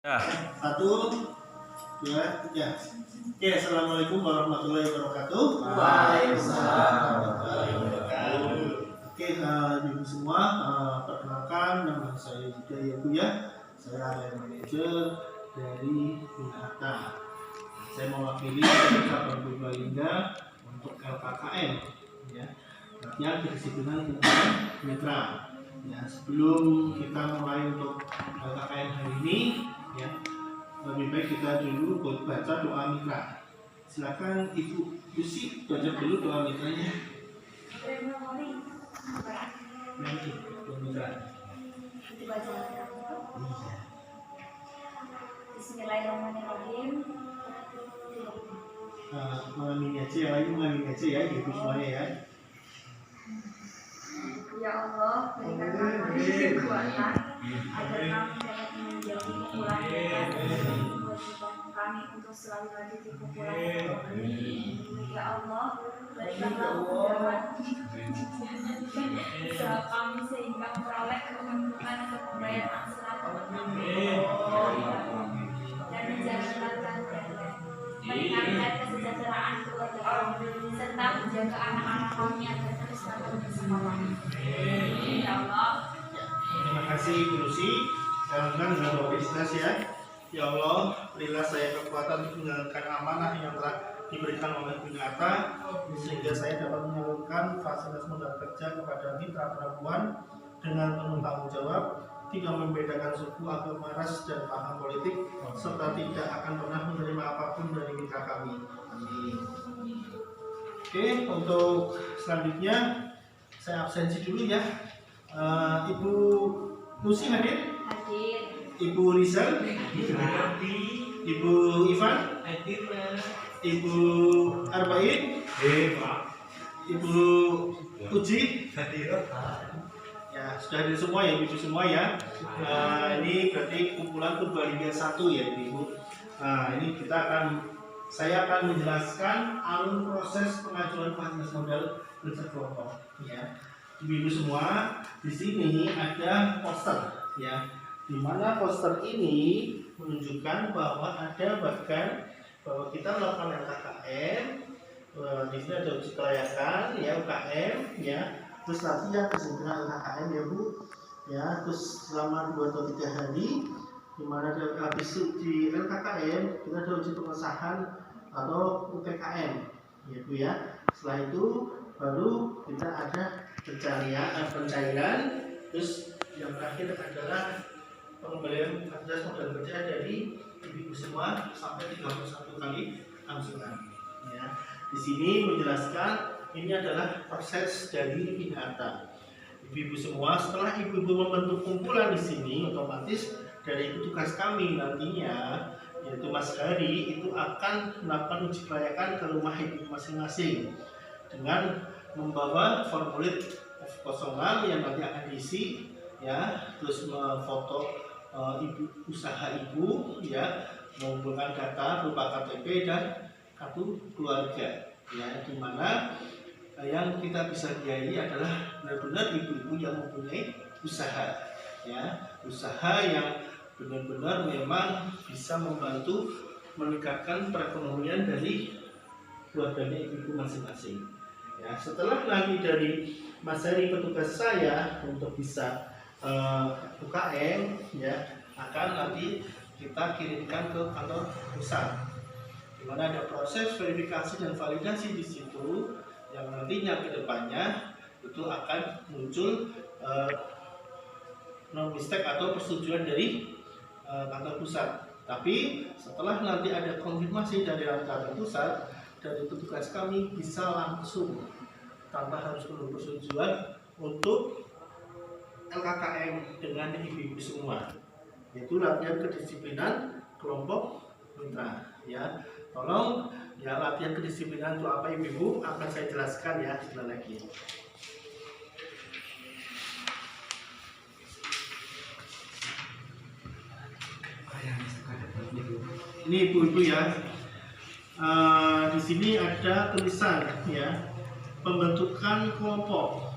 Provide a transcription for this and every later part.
Ya. Satu, dua, tiga. Oke, assalamualaikum warahmatullahi wabarakatuh. Waalaikumsalam warahmatullahi wabarakatuh. Oke, ibu semua, perkenalkan nama saya Hidayah Buya. Saya area manajer dari Binata. Saya mewakili cabang Purbalingga untuk LKKM, ya. Latihan kedisiplinan hubungan mitra. Ya, sebelum kita mulai untuk LKKM hari ini, ya, lebih baik kita dulu baca doa mitra. Silakan Ibu Yusi baca dulu doa mitranya. Nanti doa mitra. Bismillahirrahmanirrahim. Mengamini aja, yang lain mengamini aja ya, Ibu semuanya ya. Ya Allah, berikanlah kami kekuatan agar kami dapat menjauhi pukulan dan kewajiban kami untuk selalu berada di pukulan ya Allah, berikanlah kemudahan usaha kami sehingga memperoleh keuntungan untuk membayar akhirat dan menjalankan meningkatkan kesejahteraan keluarga kami serta menjaga anak-anak kami agar terus dapat bersekolah. Ya Allah. Terima kasih Ibu Lucy. Saya lakukan dengan doa ikhlas ya. Ya Allah, berilah saya kekuatan untuk menjalankan amanah yang telah diberikan oleh Binata, sehingga saya dapat menyalurkan fasilitas modal kerja kepada mitra perempuan dengan penuh tanggung jawab, tidak membedakan suku, agama, ras, dan paham politik, serta tidak akan pernah menerima apapun dari mitra kami. Amin. Oke, untuk selanjutnya saya absensi dulu ya. Ibu Lucy hadir? Hadir. Ibu Rizal? Ibu Ivan? Ibu Arbain? Ibu Uji? Ya, sudah hadir semua ya, Ibu semua ya. Ini berarti kumpulan Purbalingga 1 ya, Ibu. Ini saya akan menjelaskan alur proses pengajuan fasilitas modal kerja kelompok ya. Ibu semua, di sini ada poster ya. Di mana poster ini menunjukkan bahwa ada bahwa kita melakukan LKKM. Di sini ada uji kelayakan ya, UKM ya. Terus latihan kesimpulan LKKM ya Bu ya. Terus selama 2 atau 3 hari, di mana habis uji LKKM kita ada uji pengesahan atau UPKM ya Bu ya. Setelah itu baru kita ada pencairan. Terus yang terakhir adalah pengembalian fasilitas modal kerja dari ibu semua sampai 31 kali angsuran ya. Di sini menjelaskan ini adalah proses dari Binata. Ibu-ibu semua, setelah ibu-ibu membentuk kumpulan di sini, otomatis dari petugas kami nantinya, yaitu Mas Hari, itu akan melakukan uji kelayakan ke rumah ibu masing-masing dengan membawa formulir F06 yang nanti akan diisi ya, terus memfoto usaha ibu ya, mengumpulkan data berupa KTP dan kartu keluarga ya, di mana yang kita bisa biayai adalah benar-benar ibu-ibu yang mempunyai usaha ya, usaha yang benar-benar memang bisa membantu meningkatkan perekonomian dari keluarganya ibu-ibu masing-masing ya. Setelah nanti dari Mas Heri petugas saya untuk bisa UKM ya, akan nanti kita kirimkan ke kantor pusat, di mana ada proses verifikasi dan validasi di situ yang nantinya kedepannya itu akan muncul non mistake atau persetujuan dari kantor pusat. Tapi setelah nanti ada konfirmasi dari kantor pusat, dari petugas kami bisa langsung tanpa harus menunggu persetujuan untuk LKKM dengan ibu-ibu semua, yaitu latihan kedisiplinan kelompok mitra ya. Tolong ya, latihan kedisiplinan itu apa ibu-ibu akan saya jelaskan ya sebentar lagi. Ini ibu-ibu ya. Di sini ada tulisan ya, pembentukan kelompok.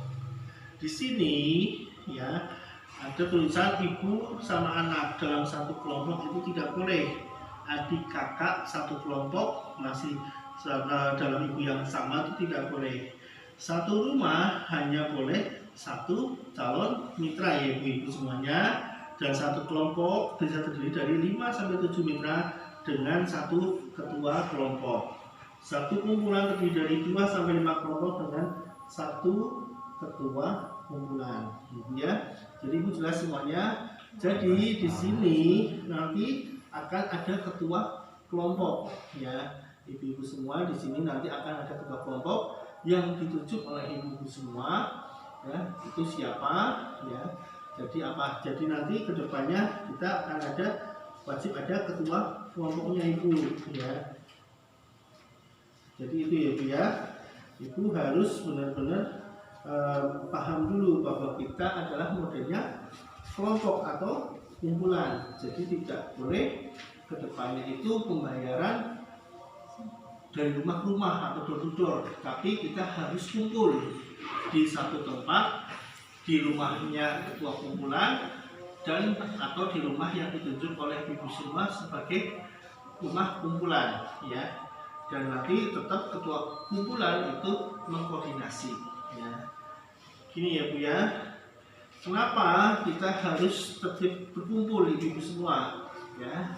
Di sini ya ada tulisan ibu sama anak dalam satu kelompok itu tidak boleh. Adik kakak satu kelompok masih dalam ibu yang sama itu tidak boleh. Satu rumah hanya boleh satu calon mitra ya ibu-ibu semuanya, dan satu kelompok bisa terdiri dari 5 sampai 7 mitra dengan satu ketua kelompok. Satu kumpulan terdiri dari 2 sampai 5 kelompok dengan satu ketua kumpulan, gitu ya. Jadi ibu jelas semuanya. Jadi di sini nanti akan ada ketua kelompok ya. Ibu-ibu semua di sini nanti akan ada ketua kelompok yang ditunjuk oleh ibu-ibu semua ya. Itu siapa ya. Jadi apa? Jadi nanti kedepannya kita akan ada wajib ada ketua kelompoknya ibu ya. Jadi itu ya ibu ya. Ibu harus benar-benar paham dulu bahwa kita adalah modelnya kelompok atau kumpulan. Jadi tidak boleh kedepannya itu pembayaran dari rumah ke rumah atau door to door, tapi kita harus kumpul di satu tempat, di rumahnya ketua kumpulan dan atau di rumah yang ditunjuk oleh ibu semua sebagai rumah kumpulan ya. Dan nanti tetap ketua kumpulan itu mengkoordinasi ya. Gini ya Bu ya, kenapa kita harus tertib berkumpul ibu-ibu semua ya.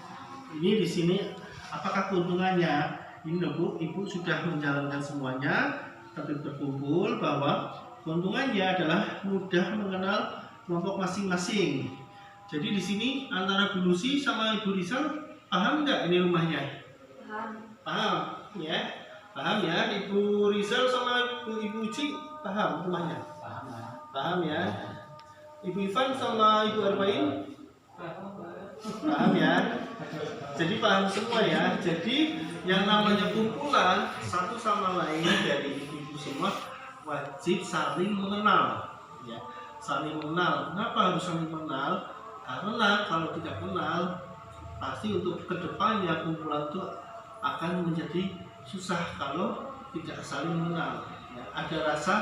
Ini di sini apakah keuntungannya? Ini Bu, ibu sudah menjalankan semuanya, tertib berkumpul, bahwa keuntungannya adalah mudah mengenal kelompok masing-masing. Jadi di sini antara Bu Lucy sama Ibu Rizal paham nggak ini rumahnya? Paham ya, paham ya. Ibu Rizal sama Ibu Uci paham rumahnya? Paham ya. Ibu Ivan sama Ibu Arbain paham ya. Jadi paham semua ya. Jadi yang namanya kumpulan satu sama lain dari ibu-ibu semua wajib saling mengenal ya. Saling mengenal. Kenapa harus saling mengenal? Karena kalau tidak kenal pasti untuk kedepannya kumpulan itu akan menjadi susah kalau tidak saling mengenal ya. Ada rasa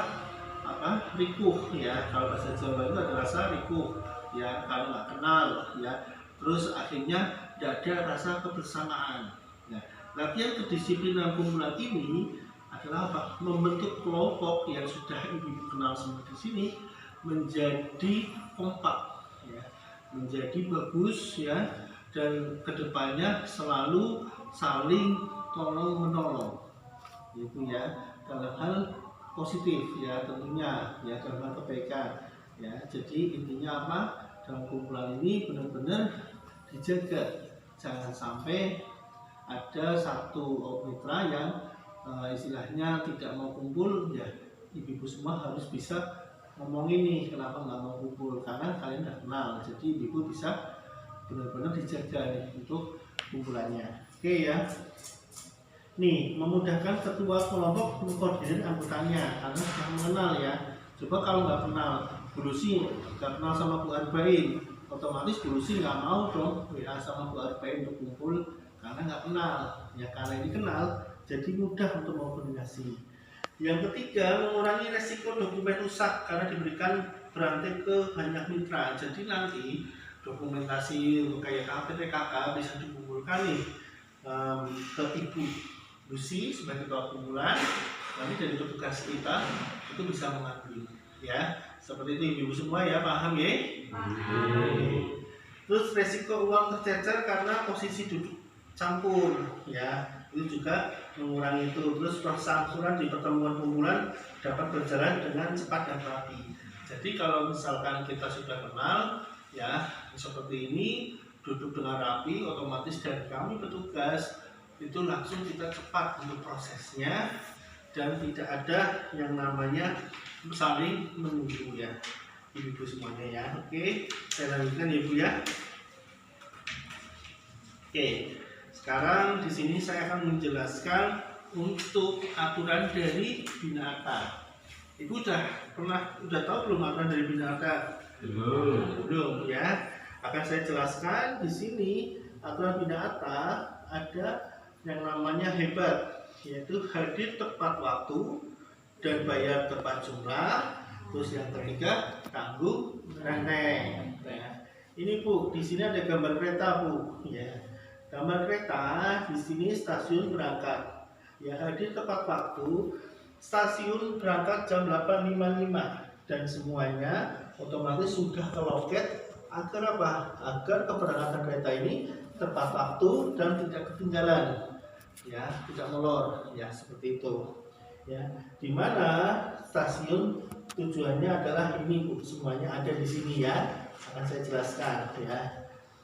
rikuh ya, kalau bahasa Jawa itu ada rasa rikuh ya, kalau nggak kenal ya. Terus akhirnya tidak ada rasa kebersamaan ya. Latihan kedisiplinan kumpulan ini adalah apa? Membentuk kelompok yang sudah ibu kenal semua di sini menjadi kompak ya, menjadi bagus ya, dan kedepannya selalu saling tolong menolong gitu ya, dalam hal positif ya tentunya ya, dalam hal kebaikan ya. Jadi intinya apa? Dalam kumpulan ini benar-benar dijaga, jangan sampai ada satu mitra yang istilahnya tidak mau kumpul ya. Ibu-ibu semua harus bisa ngomong ini kenapa nggak mau kumpul, karena kalian nggak kenal. Jadi ibu bisa benar-benar dijaga nih untuk kumpulannya. Oke ya. Nih, memudahkan ketua kelompok mengkoordinir anggotanya karena sudah mengenal ya. Coba kalau nggak kenal, Bu Lucy nggak kenal sama Bu Arbain, otomatis Bu Lucy nggak mau dong WA sama Bu Arbain untuk kumpul karena nggak kenal ya. Karena ini kenal, jadi mudah untuk mengkoordinasi. Yang ketiga, mengurangi resiko dokumen rusak karena diberikan berantai ke banyak mitra. Jadi nanti dokumentasi kayak KPTKK bisa dikumpulkan nih ke Ibu Lucy sebagai ketua kumpulan, nanti dari petugas kita itu bisa mengambil ya. Seperti itu ibu semua ya, paham ya? Paham. Terus resiko uang tercecer karena posisi duduk campur ya, itu juga mengurangi itu. Terus proses angsuran di pertemuan kumpulan dapat berjalan dengan cepat dan rapi. Jadi kalau misalkan kita sudah kenal ya seperti ini, duduk dengan rapi, otomatis dari kami petugas itu langsung kita cepat untuk prosesnya dan tidak ada yang namanya saling menunggu ya ibu semuanya ya. Oke, saya lanjutkan ya Bu ya. Oke, sekarang di sini saya akan menjelaskan untuk aturan dari Binaata. Ibu udah tahu belum aturan dari Binaata? Belum ya. Akan saya jelaskan di sini aturan Binaata ada yang namanya hebat, yaitu hadir tepat waktu dan bayar tepat jumlah, Terus yang ketiga tanggung renteng. Nah, ini Bu, di sini ada gambar kereta Bu. Ya, gambar kereta di sini stasiun berangkat. Ya, hadir tepat waktu. Stasiun berangkat jam 8.55 dan semuanya otomatis sudah ke loket agar apa? Agar keberangkatan kereta ini tepat waktu dan tidak ketinggalan. Ya, tidak molor. Ya, seperti itu. Ya, dimana stasiun tujuannya adalah ini Bu, semuanya ada di sini ya, akan saya jelaskan ya.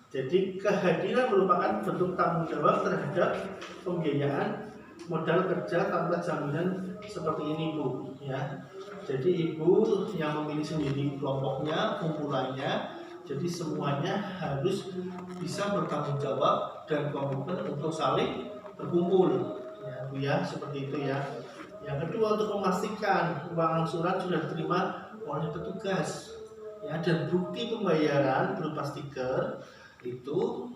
Jadi kehadiran merupakan bentuk tanggung jawab terhadap pembiayaan modal kerja tanpa jaminan seperti ini Bu ya. Jadi Ibu yang memilih sendiri kelompoknya, kumpulannya, jadi semuanya harus bisa bertanggung jawab dan komitmen untuk saling berkumpul ya Bu ya, seperti itu ya. Yang kedua, untuk memastikan uang angsuran sudah diterima oleh petugas ya, dan bukti pembayaran berupa stiker itu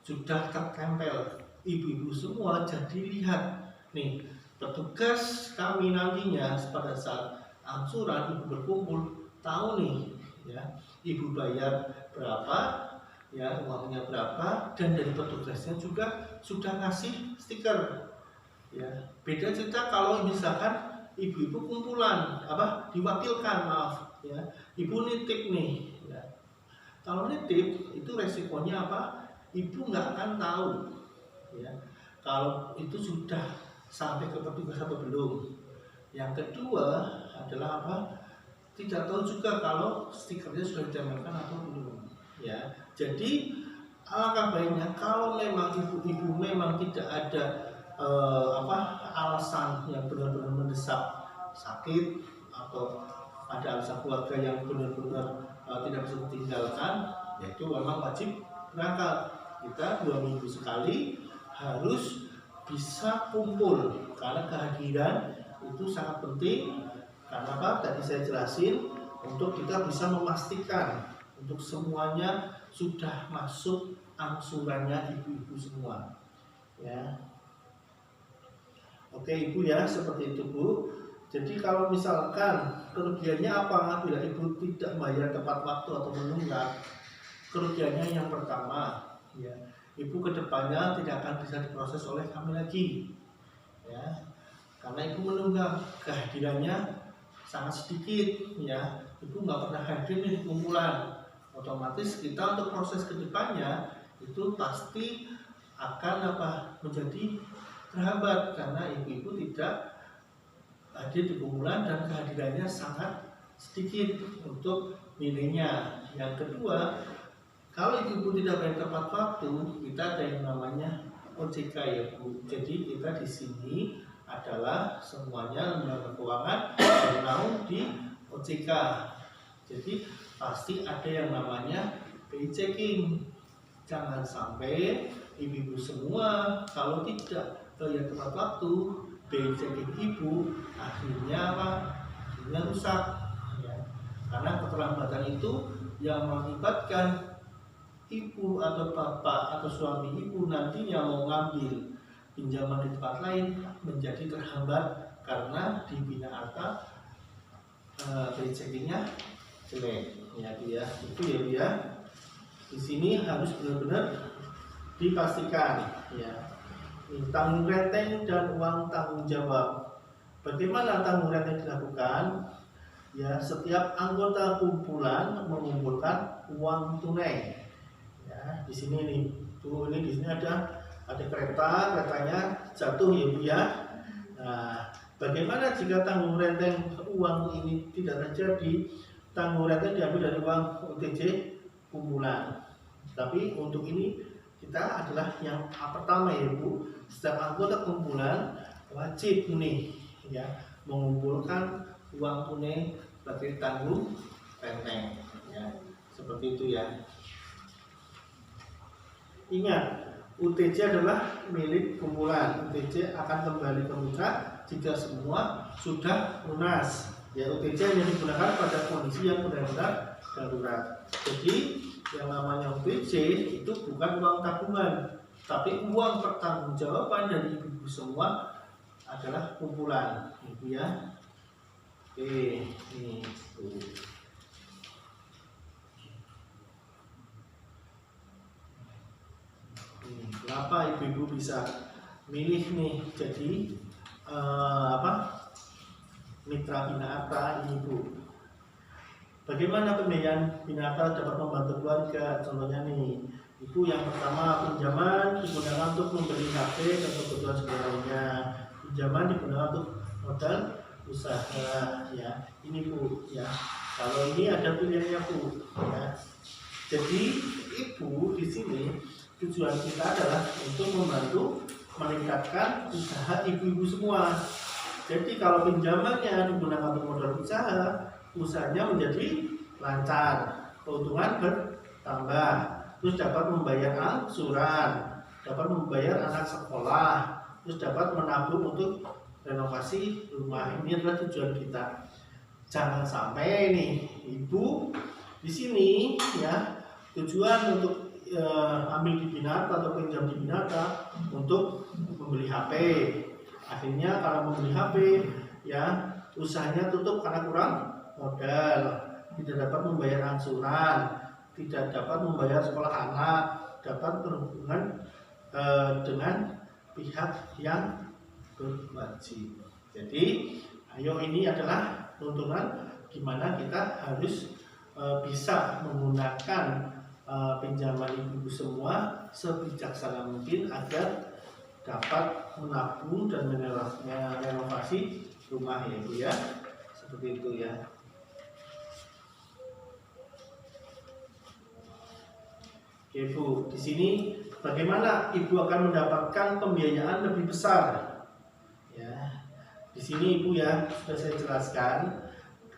sudah tertempel. Ibu-ibu semua jadi lihat nih, petugas kami nantinya pada saat angsuran ibu berkumpul tahu nih ya, ibu bayar berapa ya, uangnya berapa, dan dari petugasnya juga sudah ngasih stiker. Ya, beda cerita kalau misalkan ibu-ibu kumpulan diwakilkan, maaf ya, ibu nitip nih ya. Kalau nitip itu resikonya apa? Ibu nggak akan tahu ya kalau itu sudah sampai ke petugas atau belum. Yang kedua adalah apa? Tidak tahu juga kalau stikernya sudah ditempelkan atau belum ya. Jadi alangkah baiknya kalau memang ibu-ibu memang tidak ada alasan yang benar-benar mendesak, sakit atau ada alasan keluarga yang benar-benar tidak bisa ditinggalkan, yaitu memang wajib berangkat. Kita 2 minggu sekali harus bisa kumpul karena kehadiran itu sangat penting. Karena apa? Tadi saya jelasin, untuk kita bisa memastikan untuk semuanya sudah masuk angsurannya ibu-ibu semua ya. Oke Ibu ya, seperti itu Bu. Jadi kalau misalkan kerugiannya apa apabila Ibu tidak bayar tepat waktu atau menunggak? Kerugiannya yang pertama ya, Ibu kedepannya tidak akan bisa diproses oleh kami lagi ya, karena Ibu menunggak, kehadirannya sangat sedikit ya, Ibu nggak pernah hadir di kumpulan. Otomatis kita untuk proses kedepannya itu pasti akan menjadi terhambat karena ibu-ibu tidak hadir di kumpulan dan kehadirannya sangat sedikit untuk nilainya. Yang kedua, kalau ibu-ibu tidak bayar tepat waktu, kita ada yang namanya OJK ya Bu. Jadi kita di sini adalah semuanya lembaga keuangan bernaung di OJK. Jadi pasti ada yang namanya BI checking. Jangan sampai ibu-ibu semua kalau tidak bayar tepat waktu, BI checking ibu akhirnya akhirnya rusak ya. Karena keterlambatan itu yang mengakibatkan ibu atau bapak atau suami ibu nantinya mau ngambil pinjaman di tempat lain menjadi terhambat karena di Bina Arta BI checkingnya jelek ya Bu ya. Itu ya Bu ya. Di sini harus benar-benar dipastikan ya. Tanggung renteng dan uang tanggung jawab. Bagaimana tanggung renteng dilakukan? Ya, setiap anggota kumpulan mengumpulkan uang tunai. Ya, di sini nih, tuh ini di sini ada keretanya jatuh ya Bu ya. Nah, bagaimana jika tanggung renteng uang ini tidak terjadi? Tanggung renteng diambil dari uang OTJ kumpulan. Tapi untuk ini kita adalah yang pertama ya Bu, setiap anggota kumpulan wajib nih ya mengumpulkan uang tunai sebagai tanggung renteng ya, seperti itu ya. Ingat, UTJ adalah milik kumpulan. UTJ akan kembali ke mitra jika semua sudah lunas ya. UTJ hanya digunakan pada kondisi yang benar-benar darurat. Jadi yang namanya UTJ itu bukan uang tabungan, tapi uang pertanggungjawaban dari ibu-ibu semua adalah kumpulan, Ibu ya. Oke, ini Bu. Kenapa ibu-ibu bisa milih nih jadi mitra binata ini Bu? Bagaimana pembiayaan binata dapat membantu keluarga? Contohnya nih, ibu yang pertama, pinjaman digunakan untuk membeli HP dan kebutuhan sekolahnya. Pinjaman digunakan untuk modal usaha, ya. Ini Bu, ya. Kalau ini ada pilihannya Bu, ya. Jadi ibu di sini tujuan kita adalah untuk membantu meningkatkan usaha ibu-ibu semua. Jadi kalau pinjamannya digunakan untuk modal usaha, usahanya menjadi lancar, keuntungan bertambah, terus dapat membayar angsuran, dapat membayar anak sekolah, terus dapat menabung untuk renovasi rumah. Ini adalah tujuan kita. Jangan sampai nih ibu di sini ya tujuan untuk ambil di binata atau pinjam di binata untuk membeli HP. Akhirnya kalau membeli HP ya usahanya tutup karena kurang modal, tidak dapat membayar angsuran, tidak dapat membayar sekolah anak, dapat berhubungan dengan pihak yang berwajib. Jadi ayo, ini adalah tuntunan gimana kita harus bisa menggunakan pinjaman ibu-ibu semua sebijaksana mungkin agar dapat menabung dan merenovasi rumah ya Bu ya, seperti itu ya. Oke Bu, di sini bagaimana ibu akan mendapatkan pembiayaan lebih besar? Ya, di sini ibu ya sudah saya jelaskan.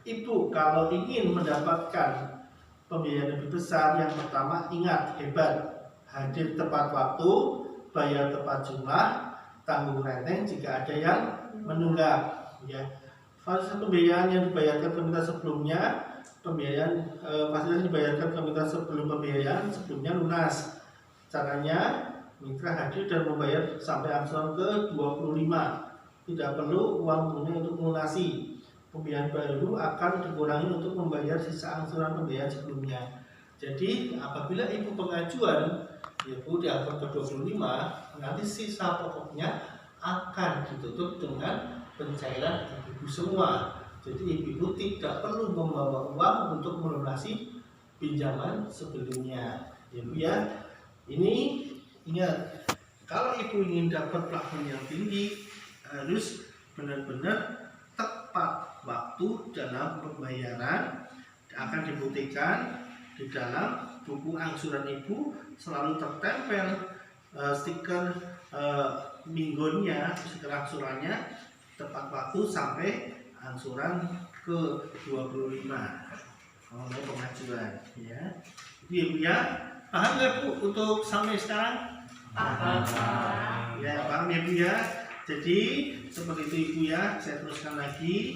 Ibu kalau ingin mendapatkan pembiayaan lebih besar, yang pertama ingat hebat, hadir tepat waktu, bayar tepat jumlah, tanggung renteng jika ada yang menunggak. Ya, fasilitas pembiayaan yang dibayarkan ke mitra sebelumnya, fasilitas yang dibayarkan ke mitra sebelum pembiayaan sebelumnya lunas. Caranya mitra hadir dan membayar sampai angsuran ke-25. Tidak perlu uang tunai untuk melunasi. Pembiayaan baru akan dikurangi untuk membayar sisa angsuran pembiayaan sebelumnya. Jadi apabila ibu pengajuan ibu di angsuran ke-25, nanti sisa pokoknya akan ditutup dengan pencairan ibu semua. Jadi ibu tidak perlu membawa uang untuk melunasi pinjaman sebelumnya. Ibu ya, ini ingat, kalau ibu ingin dapat plafon yang tinggi harus benar-benar tepat waktu dalam pembayaran. Akan dibuktikan di dalam buku angsuran ibu selalu tertempel stiker minggunya, stiker angsurannya tepat waktu sampai angsuran ke-25 kalau mau pengajuan ya. Ibu ya, paham nggak Bu untuk sampai sekarang? Paham. Ya paham ya Bu ya. Jadi seperti itu Ibu ya, saya teruskan lagi.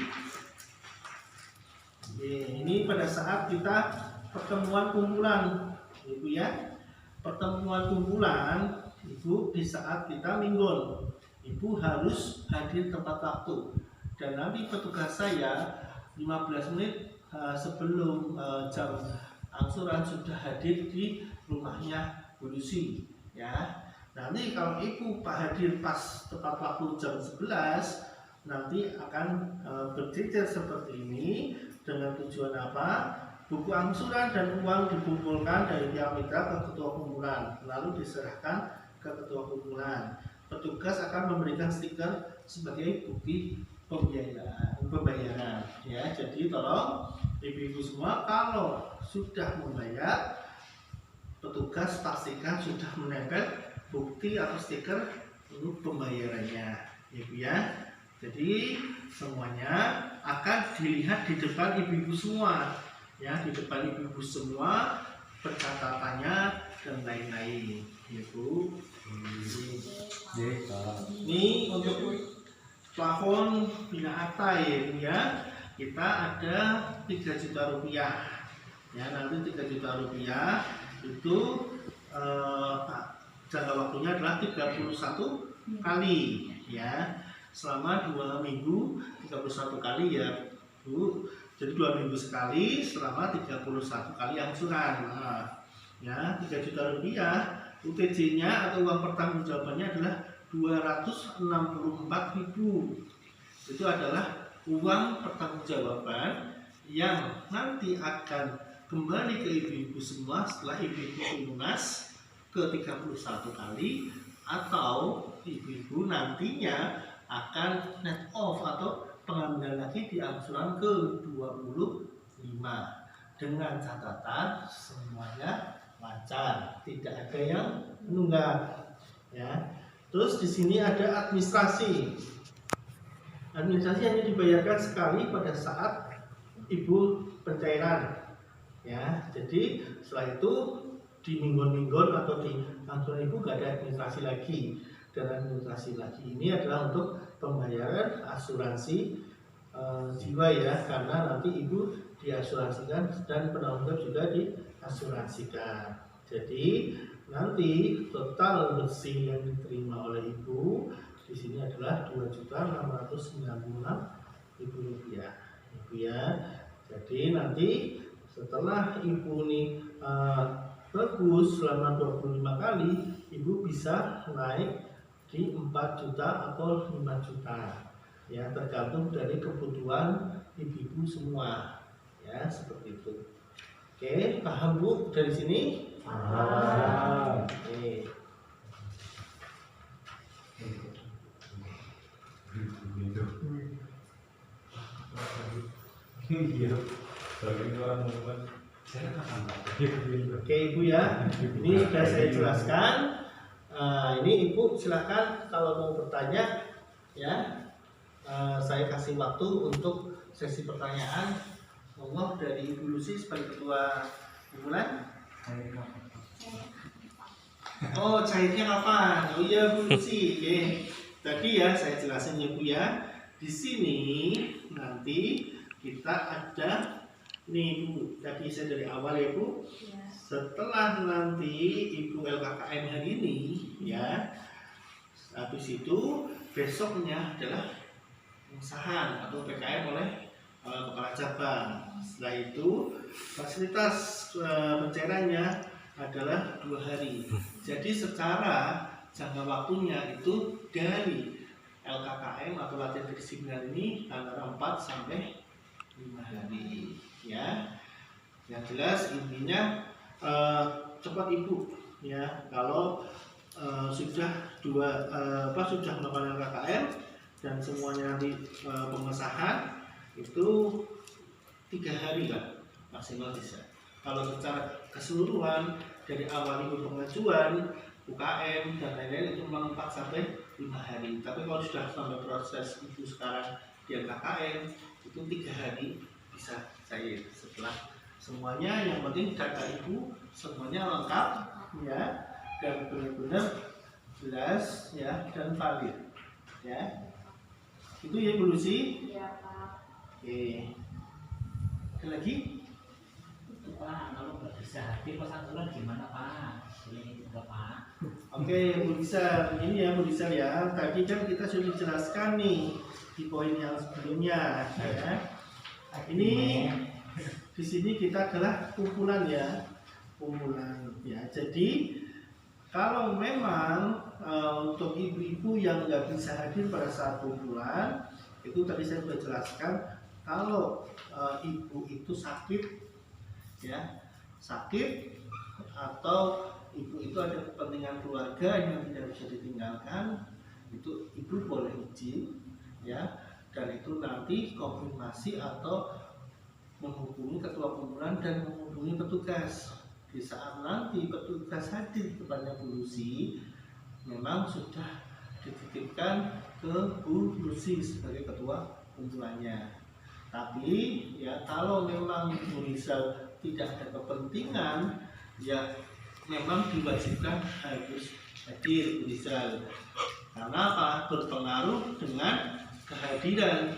Ini pada saat kita pertemuan kumpulan Ibu ya. Pertemuan kumpulan Ibu di saat kita minggul, Ibu harus hadir tepat waktu. Dan nanti petugas saya 15 menit sebelum jam angsuran sudah hadir di rumahnya Bu Lucy ya. Nanti kalau ibu hadir pas tepat waktu jam 11, nanti akan berjejer seperti ini dengan tujuan apa? Buku angsuran dan uang dikumpulkan dari pihak mitra ke ketua kumpulan, lalu diserahkan ke ketua kumpulan. Petugas akan memberikan stiker sebagai bukti pembayaran ya. Jadi tolong ibu-ibu semua kalau sudah membayar, petugas pastikan sudah menempel bukti atau stiker untuk pembayarannya Ibu ya. Jadi semuanya akan dilihat di depan ibu-ibu semua ya, di depan ibu-ibu semua pencatatannya dan lain-lain Ibu. Ini untuk plafon binata ya, kita ada 3 juta rupiah ya. Nanti 3 juta rupiah itu jangka waktunya adalah 31 kali ya, selama 2 minggu 31 kali ya Bu. Jadi 2 minggu sekali selama 31 kali angsuran. Nah, ya 3 juta rupiah. UTJ-nya atau uang pertanggungjawabannya adalah 264.000. Itu adalah uang pertanggungjawaban yang nanti akan kembali ke ibu-ibu semua setelah ibu-ibu lunas ke 31 kali, atau ibu-ibu nantinya akan net off atau pengambilan lagi di angsuran ke 25 dengan catatan semuanya lancar, tidak ada yang menunggak ya. Terus di sini ada administrasi. Administrasi hanya dibayarkan sekali pada saat ibu pencairan ya. Jadi setelah itu di minggon-minggon atau di angsuran ibu gak ada administrasi lagi. Dan administrasi lagi ini adalah untuk pembayaran asuransi jiwa ya, karena nanti ibu diasuransikan dan penanggung jawab juga diasuransikan. Jadi nanti total bersih yang diterima oleh ibu di sini adalah 2.696.000 rupiah, ibu ya. Jadi nanti setelah ibu ini bagus selama 25 kali, ibu bisa naik di 4 juta atau 5 juta ya, tergantung dari kebutuhan ibu-ibu semua ya, seperti itu. Oke, paham Bu dari sini? Paham. Oke. Oke Ibu ya, ini sudah saya jelaskan. Ini Ibu silakan kalau mau bertanya ya. Saya kasih waktu untuk sesi pertanyaan. Allah dari Ibu Lucy sebagai ketua kumpulan. Oh, cairnya kapan? Oh iya Bu Lucy. Oke. Tadi ya saya jelasin ya Bu ya. Di sini nanti kita ada nih Bu. Tadi saya dari awal ya Bu. Setelah nanti Ibu LKKM hari ini ya, habis itu besoknya adalah pengesahan atau PKM oleh kepala cabang. Setelah itu fasilitas pencairannya adalah 2 hari. Jadi secara jangka waktunya itu dari LKKM atau latihan kedisiplinan ini antara 4 sampai 5 hari ya. Yang jelas intinya cepat Ibu ya, kalau sudah sudah melakukan LKKM dan semuanya nanti pengesahan itu 3 hari lah maksimal bisa. Kalau secara keseluruhan dari awal Ibu pengajuan UKM dan lain-lain itu memang 4 sampai 5 hari. Tapi kalau sudah sampai proses Ibu sekarang di LKKM itu 3 hari bisa cair setelah semuanya. Yang penting data Ibu semuanya lengkap ya, dan benar-benar jelas ya dan valid ya. Itu ya Bu Lucy. Iya Pak. Oke. Ada lagi? Itu Pak, kalau nggak bisa hadir pas angsuran gimana Pak? Boleh juga Pak. Oke, Bu Rizal, ini ya Bu Rizal ya. Tadi kan kita sudah dijelaskan nih di poin yang sebelumnya ya. Ini di sini kita adalah kumpulan ya, kumpulan ya. Jadi kalau memang untuk ibu-ibu yang nggak bisa hadir pada saat kumpulan, itu tadi saya sudah jelaskan. Kalau ibu itu sakit ya, sakit atau ibu itu ada kepentingan keluarga yang tidak bisa ditinggalkan, itu ibu boleh izin ya, dan itu nanti konfirmasi atau menghubungi ketua kumpulan dan menghubungi petugas. Di saat nanti petugas hadir kepada Bu Lucy, memang sudah dititipkan ke Bu Lucy sebagai ketua kumpulannya. Tapi ya kalau memang Bu Rizal tidak ada kepentingan, ya memang diwajibkan harus hadir Bu Rizal. Karena apa? Berpengaruh dengan kehadiran.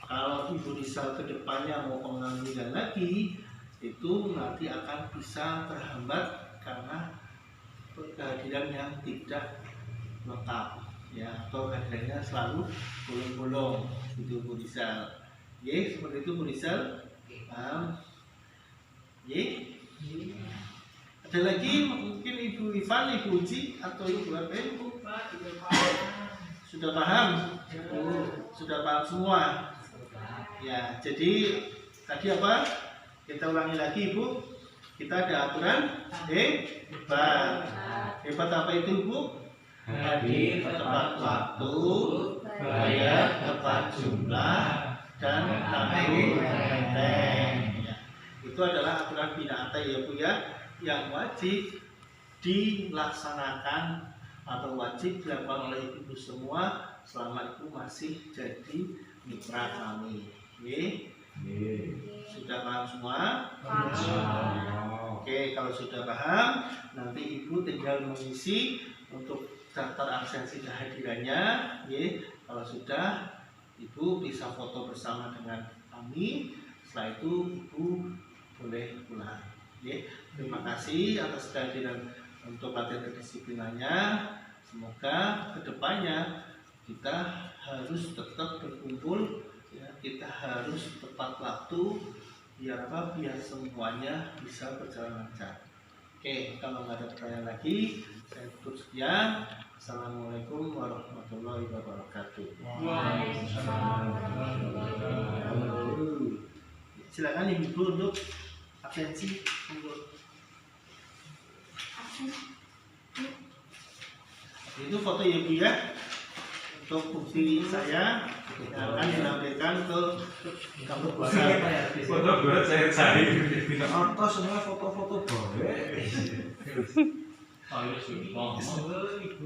Kalau Ibu Rizal kedepannya mau pengambilan lagi, itu nanti akan bisa terhambat karena kehadiran yang tidak lengkap ya, atau kehadirannya selalu bolong-bolong itu Bu Rizal Ye, seperti itu Bu Rizal. Paham? Ye. Ada lagi mungkin Ibu Ivan, Ibu Uci atau Ibu Arben? Sudah paham? Sudah paham semua. Ya, jadi tadi apa? Kita ulangi lagi Ibu. Kita ada aturan hebat. Hebat apa itu Ibu? Hadir Tepat waktu, bayar tepat jumlah, dan tanggung enteng. Ya. Itu adalah aturan bina ata ya Bu ya, yang wajib dilaksanakan atau wajib dilakukan oleh ibu semua selama ibu masih jadi mitra kami. Sudah paham semua? Oke, kalau sudah paham, nanti ibu tinggal mengisi untuk daftar absensi kehadirannya. Kalau sudah, ibu bisa foto bersama dengan kami. Setelah itu ibu boleh pulang. Terima kasih atas kehadiran untuk latihan kedisiplinannya. Semoga kedepannya kita harus tetap berkumpul, ya, kita harus tepat waktu, biar apa? Biar semuanya bisa berjalan lancar. Oke, kalau nggak ada pertanyaan lagi, saya tutup sekian. Assalamualaikum warahmatullahi wabarakatuh. Silakan Ibu untuk absensi. Itu foto ya Bu ya, untuk bukti saya akan ditampilkan ke kampus besar. Foto buat saya bisa atas semua foto-foto boleh. Oh, iya sih. Oh, ibu